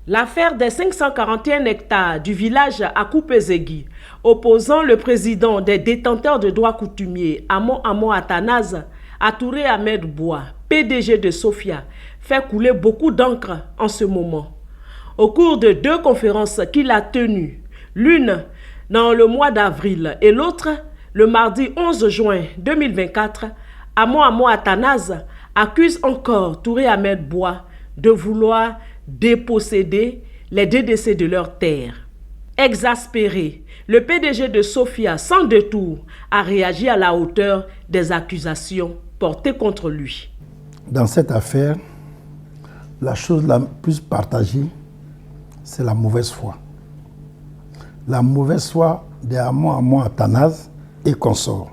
L'affaire des 541 hectares du village Akupezegui, opposant le président des détenteurs de droits coutumiers, Amo Athanase, à Touré Ahmed Boua, PDG de Sofia, fait couler beaucoup d'encre en ce moment. Au cours de 2 conférences qu'il a tenues, l'une dans le mois d'avril et l'autre le mardi 11 juin 2024, Amo Athanase accuse encore Touré Ahmed Boua de vouloir déposséder les DDC de leurs terres. Exaspéré, le PDG de Sofia, sans détour, a réagi à la hauteur des accusations portées contre lui. Dans cette affaire, la chose la plus partagée, c'est la mauvaise foi. La mauvaise foi de Amo Athanase et consorts.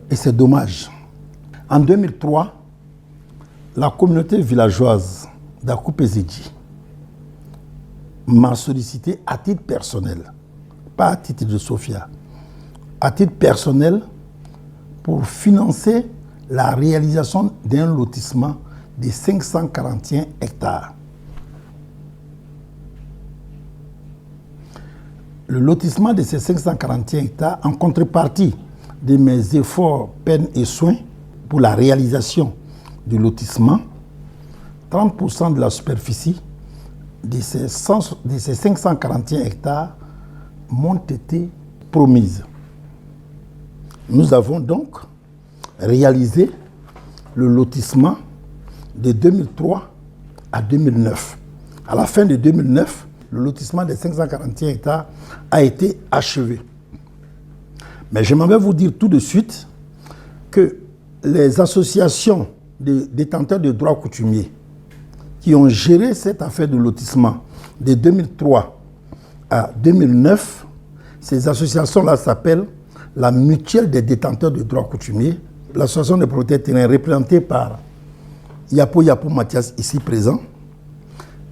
Et c'est dommage. En 2003, la communauté villageoise d'Akupezegui m'a sollicité à titre personnel, pas à titre de Sofia, à titre personnel pour financer la réalisation d'un lotissement de 541 hectares. Le lotissement de ces 541 hectares, en contrepartie de mes efforts, peines et soins pour la réalisation du lotissement, 30% de la superficie de ces 541 hectares m'ont été promises. Nous avons donc réalisé le lotissement de 2003 à 2009. À la fin de 2009, le lotissement des 541 hectares a été achevé. Mais je m'en vais vous dire tout de suite que les associations de détenteurs de droits coutumiers qui ont géré cette affaire de lotissement de 2003 à 2009, ces associations-là s'appellent la Mutuelle des détenteurs de droits coutumiers, l'association des propriétaires terrains représentée par Yapo Mathias ici présent,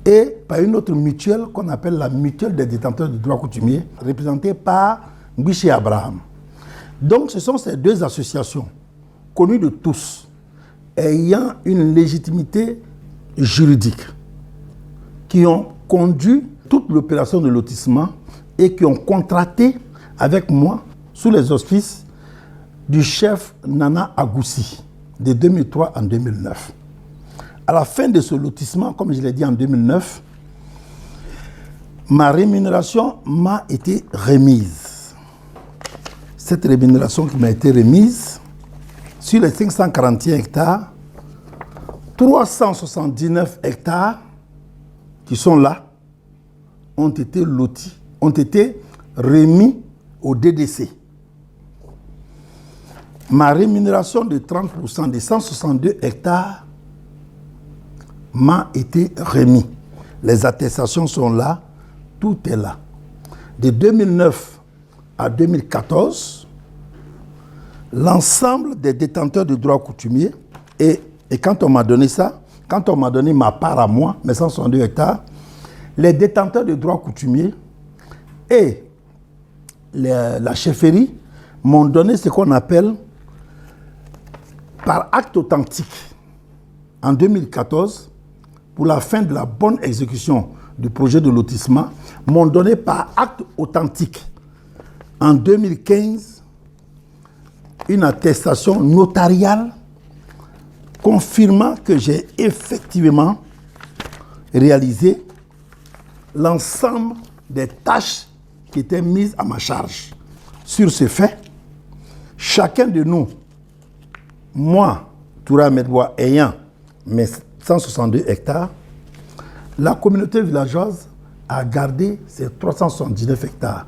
et par une autre mutuelle qu'on appelle la Mutuelle des détenteurs de droits coutumiers, représentée par Ngwiché Abraham. Donc ce sont ces 2 associations connues de tous, ayant une légitimité juridique, qui ont conduit toute l'opération de lotissement et qui ont contracté avec moi sous les auspices du chef Nana Agoussi de 2003 en 2009. À la fin de ce lotissement, comme je l'ai dit en 2009, ma rémunération m'a été remise. Cette rémunération qui m'a été remise, sur les 541 hectares, 379 hectares qui sont là ont été lotis, ont été remis au DDC. Ma rémunération de 30% des 162 hectares m'a été remis. Les attestations sont là, tout est là. De 2009 à 2014, l'ensemble des détenteurs de droits coutumiers, et quand on m'a donné ça, quand on m'a donné ma part à moi, mes 162 hectares, les détenteurs de droits coutumiers et la chefferie m'ont donné ce qu'on appelle par acte authentique en 2014, pour la fin de la bonne exécution du projet de lotissement, m'ont donné par acte authentique en 2015 une attestation notariale confirmant que j'ai effectivement réalisé l'ensemble des tâches qui étaient mises à ma charge. Sur ce fait, chacun de nous, moi, Touré Ahmed Boua, ayant mes 162 hectares, la communauté villageoise a gardé ses 379 hectares.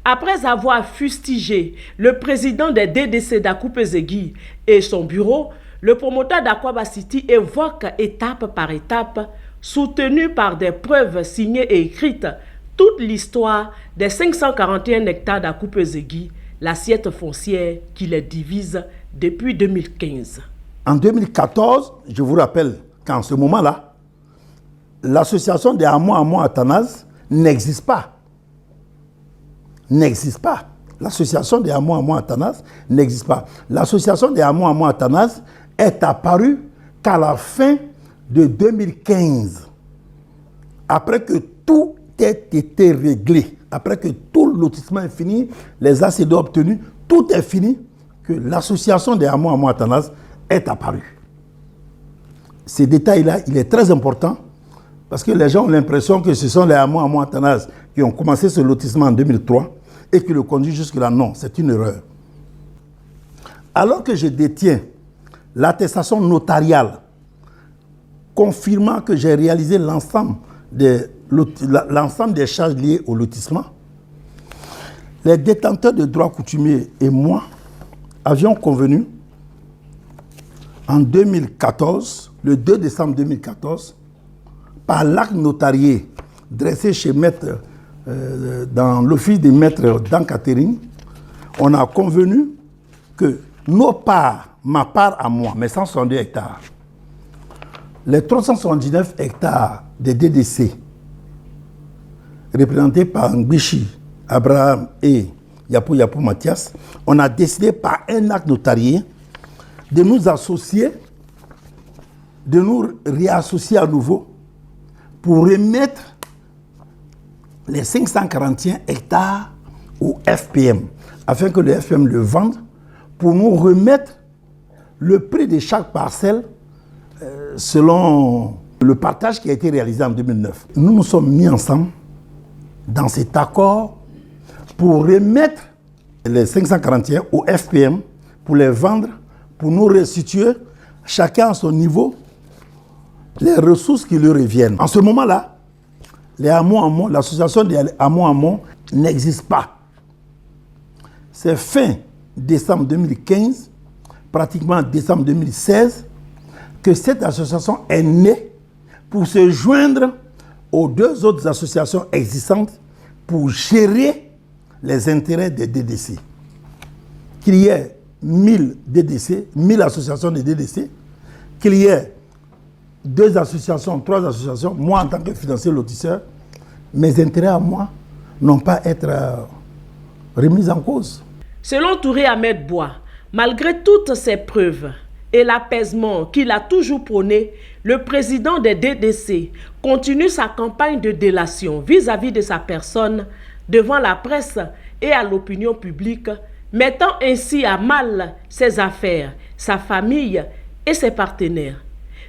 Après avoir fustigé le président des DDC d'Akupezegui et son bureau, le promoteur d'Akwaba City évoque étape par étape, soutenu par des preuves signées et écrites, toute l'histoire des 541 hectares d'Akupezegui, l'assiette foncière qui les divise depuis 2015. En 2014, je vous rappelle qu'en ce moment-là, l'association des Amo Athanase n'existe pas. N'existe pas. L'association des Amo Athanase n'existe pas. L'association des Amo Athanase est apparue qu'à la fin de 2015, après que tout ait été réglé, après que tout le lotissement est fini, les ACD obtenus, tout est fini, que l'association des hameaux Atanas est apparue. Ce détail-là, il est très important parce que les gens ont l'impression que ce sont les hameaux Atanas qui ont commencé ce lotissement en 2003 et qui le conduisent jusque-là. Non, c'est une erreur. Alors que je détiens l'attestation notariale confirmant que j'ai réalisé l'ensemble des charges liées au lotissement, les détenteurs de droits coutumiers et moi avions convenu en 2014, le 2 décembre 2014, par l'acte notarié dressé chez Maître, dans l'office des maîtres d'Anne-Catherine, on a convenu que nos parts, ma part à moi, mes 162 hectares, les 379 hectares des DDC, représentés par Ngbishi, Abraham et Yapou Mathias, on a décidé par un acte notarié de nous associer, de nous réassocier à nouveau pour remettre les 541 hectares au FPM, afin que le FPM le vende pour nous remettre le prix de chaque parcelle selon le partage qui a été réalisé en 2009. Nous nous sommes mis ensemble dans cet accord pour remettre les 541 au FPM, pour les vendre, pour nous restituer, chacun à son niveau, les ressources qui lui reviennent. En ce moment-là, les hameaux, l'association des hameaux n'existe pas. C'est fin décembre 2015, pratiquement décembre 2016, que cette association est née pour se joindre aux deux autres associations existantes pour gérer les intérêts des DDC. Qu'il y ait 1000 DDC, 1000 associations de DDC, qu'il y ait 2 associations, 3 associations, moi en tant que financier lotisseur, mes intérêts à moi n'ont pas à être remis en cause. Selon Touré Ahmed Bois, malgré toutes ces preuves et l'apaisement qu'il a toujours prôné, le président des DDC continue sa campagne de délation vis-à-vis de sa personne devant la presse et à l'opinion publique, mettant ainsi à mal ses affaires, sa famille et ses partenaires.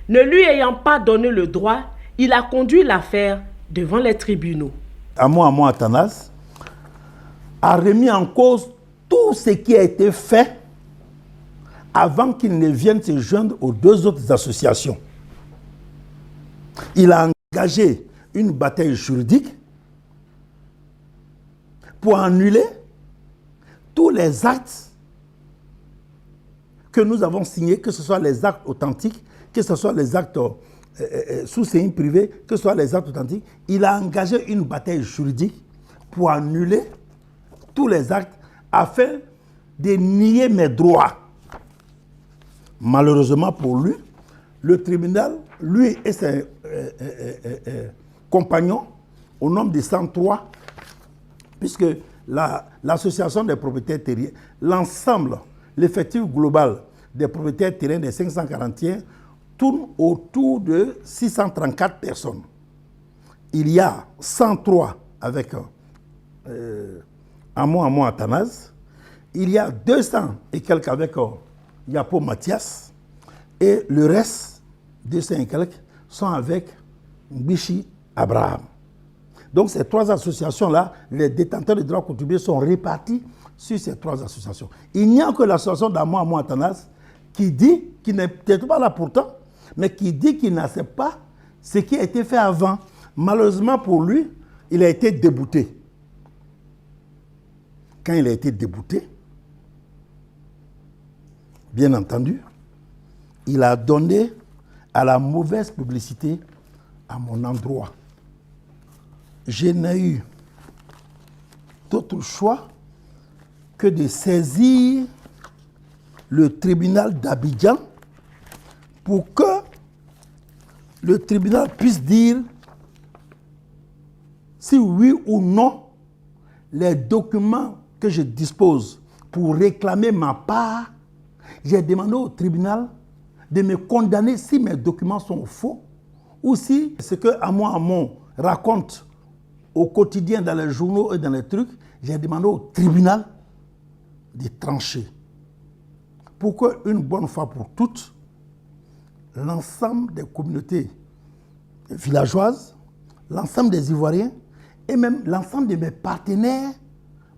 Ne lui ayant pas donné le droit, il a conduit l'affaire devant les tribunaux. Amo Atanas a remis en cause tout ce qui a été fait avant qu'il ne vienne se joindre aux 2 autres associations. Il a engagé une bataille juridique pour annuler tous les actes que nous avons signés, que ce soit les actes authentiques, que ce soit les actes sous seing privé, que ce soit les actes authentiques. Il a engagé une bataille juridique pour annuler tous les actes afin de nier mes droits. Malheureusement pour lui, le tribunal, lui et ses compagnons, au nombre de 103, puisque l'association des propriétaires terriens, l'ensemble, l'effectif global des propriétaires terriens des 541 tourne autour de 634 personnes. Il y a 103 avec Amo Atanas, il y a 200 et quelques avec Yapou Mathias, et le reste, 200 et quelques, sont avec Ngbishi Abraham. Donc ces 3 associations-là, les détenteurs de droits coutumiers sont répartis sur ces 3 associations. Il n'y a que l'association d'Amo Atanas qui dit, qui n'est peut-être pas là pourtant, mais qui dit qu'il n'accepte pas ce qui a été fait avant. Malheureusement pour lui, il a été débouté. Quand il a été débouté, bien entendu, il a donné à la mauvaise publicité à mon endroit. Je n'ai eu d'autre choix que de saisir le tribunal d'Abidjan pour que le tribunal puisse dire si oui ou non les documents que je dispose pour réclamer ma part. J'ai demandé au tribunal de me condamner si mes documents sont faux ou si ce que Hamon raconte au quotidien dans les journaux et dans les trucs, j'ai demandé au tribunal de trancher. Pour qu'une bonne fois pour toutes, l'ensemble des communautés villageoises, l'ensemble des Ivoiriens et même l'ensemble de mes partenaires,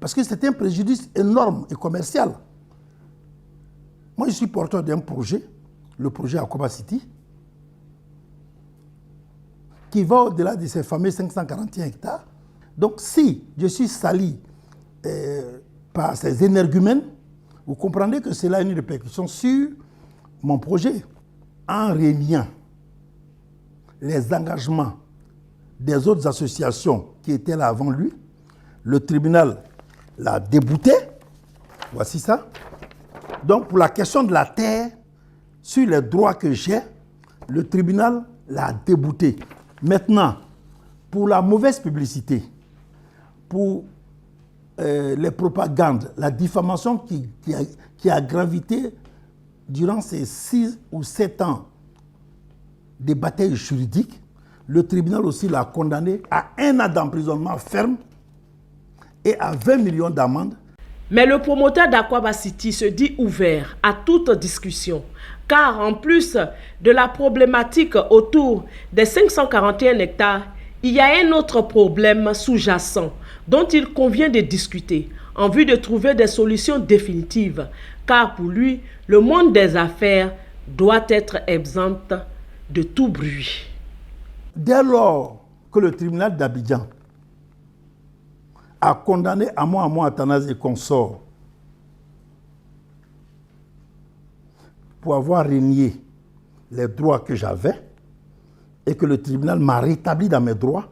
parce que c'est un préjudice énorme et commercial. Moi, je suis porteur d'un projet, le projet Akoba City, qui va au-delà de ces fameux 541 hectares. Donc, si je suis sali par ces énergumènes, vous comprendrez que cela a une répercussion sur mon projet. En réuniant les engagements des autres associations qui étaient là avant lui, le tribunal l'a débouté. Voici ça. Donc, pour la question de la terre, sur les droits que j'ai, le tribunal l'a débouté. Maintenant, pour la mauvaise publicité, pour les propagandes, la diffamation qui a gravité durant ces 6 ou 7 ans de bataille juridique, le tribunal aussi l'a condamné à 1 an d'emprisonnement ferme et à 20 millions d'amende. Mais le promoteur d'Akoba City se dit ouvert à toute discussion, car en plus de la problématique autour des 541 hectares, il y a un autre problème sous-jacent dont il convient de discuter en vue de trouver des solutions définitives, car pour lui, le monde des affaires doit être exempt de tout bruit. Dès lors que le tribunal d'Abidjan a condamné Hamon Athanase et consorts pour avoir renié les droits que j'avais et que le tribunal m'a rétabli dans mes droits,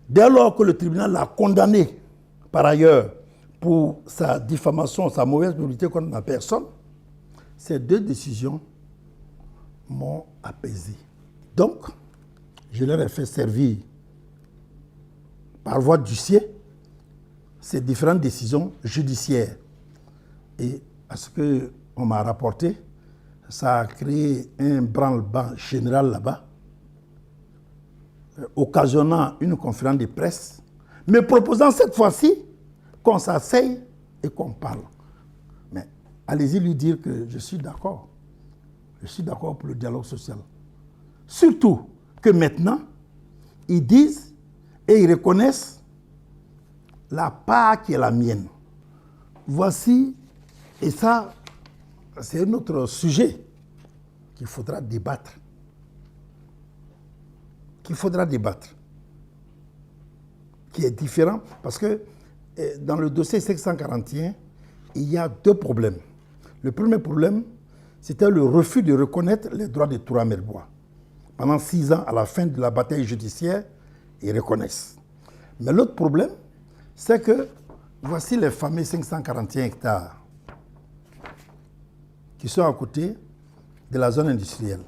dès lors que le tribunal l'a condamné par ailleurs pour sa diffamation, sa mauvaise publicité contre ma personne, ces 2 décisions m'ont apaisé. Donc, je leur ai fait servir par voie d'huissier ces différentes décisions judiciaires. Et à ce qu'on m'a rapporté, ça a créé un branle-bas général là-bas, occasionnant une conférence de presse, me proposant cette fois-ci qu'on s'asseye et qu'on parle. Mais allez-y lui dire que je suis d'accord. Je suis d'accord pour le dialogue social. Surtout que maintenant, ils disent et ils reconnaissent la part qui est la mienne. Voici, et ça, c'est un autre sujet qu'il faudra débattre. Qui est différent, parce que dans le dossier 541, il y a 2 problèmes. Le premier problème, c'était le refus de reconnaître les droits de Toura Merbois. Pendant 6 ans, à la fin de la bataille judiciaire, ils reconnaissent. Mais l'autre problème, c'est que voici les fameux 541 hectares qui sont à côté de la zone industrielle.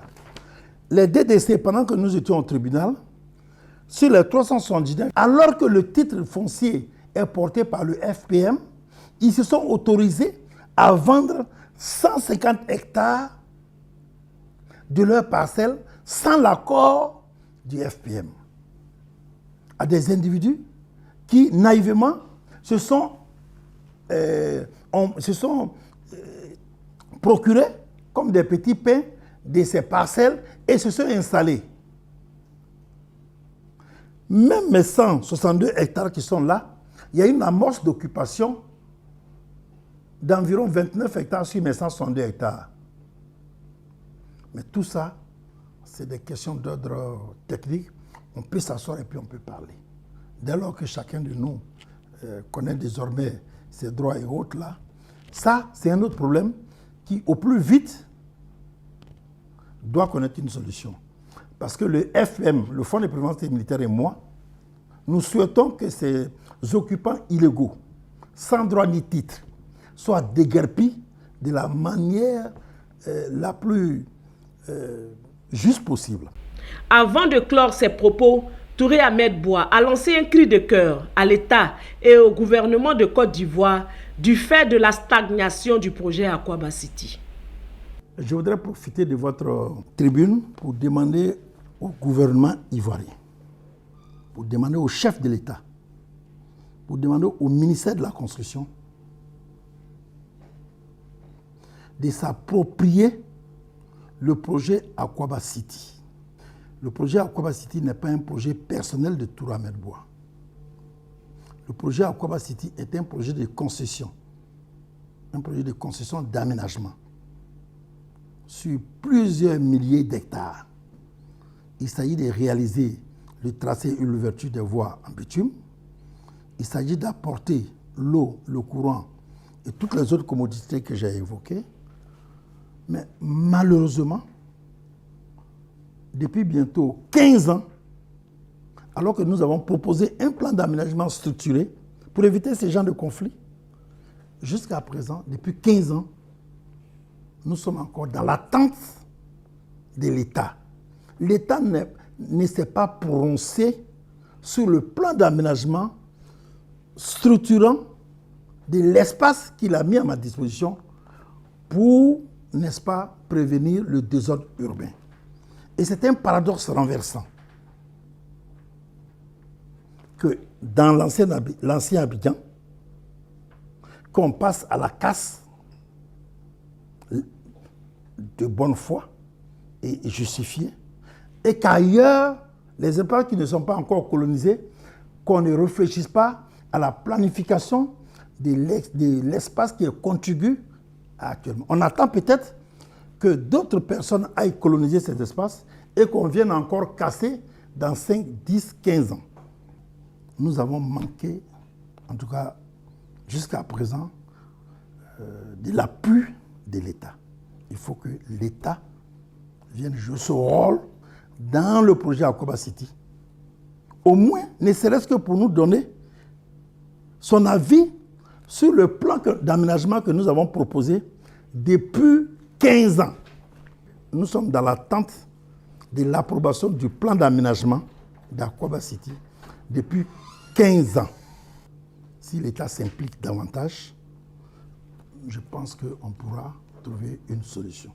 Les DDC, pendant que nous étions au tribunal, sur les 379, alors que le titre foncier est porté par le FPM, ils se sont autorisés à vendre 150 hectares de leur parcelle sans l'accord du FPM à des individus qui, naïvement, se sont procurés comme des petits pains de ces parcelles et se sont installés. Même mes 162 hectares qui sont là, il y a une amorce d'occupation d'environ 29 hectares sur mes 162 hectares. Mais tout ça, c'est des questions d'ordre technique. On peut s'asseoir et puis on peut parler. Dès lors que chacun de nous connaît désormais ses droits et autres là, ça, c'est un autre problème qui, au plus vite, doit connaître une solution. Parce que le FM, le Fonds de prévention militaire et moi, nous souhaitons que ces occupants illégaux, sans droit ni titre, soient déguerpis de la manière la plus juste possible. Avant de clore ses propos, Touré Ahmed Bois a lancé un cri de cœur à l'État et au gouvernement de Côte d'Ivoire du fait de la stagnation du projet Akoba City. Je voudrais profiter de votre tribune pour demander au gouvernement ivoirien, pour demander au chef de l'État, pour demander au ministère de la Construction de s'approprier le projet Akwaba City. Le projet Akwaba City n'est pas un projet personnel de Toura Ahmed Boua. Le projet Akwaba City est un projet de concession, un projet de concession d'aménagement sur plusieurs milliers d'hectares. Il s'agit de réaliser le tracé et l'ouverture des voies en bitume. Il s'agit d'apporter l'eau, le courant et toutes les autres commodités que j'ai évoquées. Mais malheureusement, depuis bientôt 15 ans, alors que nous avons proposé un plan d'aménagement structuré pour éviter ce genre de conflits, jusqu'à présent, depuis 15 ans, nous sommes encore dans l'attente de l'État. L'État ne s'est pas prononcé sur le plan d'aménagement structurant de l'espace qu'il a mis à ma disposition pour, n'est-ce pas, prévenir le désordre urbain. Et c'est un paradoxe renversant que dans l'ancien Abidjan, qu'on passe à la casse de bonne foi et justifiée, et qu'ailleurs, les espaces qui ne sont pas encore colonisés, qu'on ne réfléchisse pas à la planification de l'espace qui est contigu actuellement. On attend peut-être que d'autres personnes aillent coloniser cet espace et qu'on vienne encore casser dans 5, 10, 15 ans. Nous avons manqué, en tout cas jusqu'à présent, de l'appui de l'État. Il faut que l'État vienne jouer ce rôle dans le projet Akwaba City. Au moins, ne serait-ce que pour nous donner son avis sur le plan d'aménagement que nous avons proposé depuis 15 ans. Nous sommes dans l'attente de l'approbation du plan d'aménagement d'Akwaba City depuis 15 ans. Si l'État s'implique davantage, je pense qu'on pourra trouver une solution.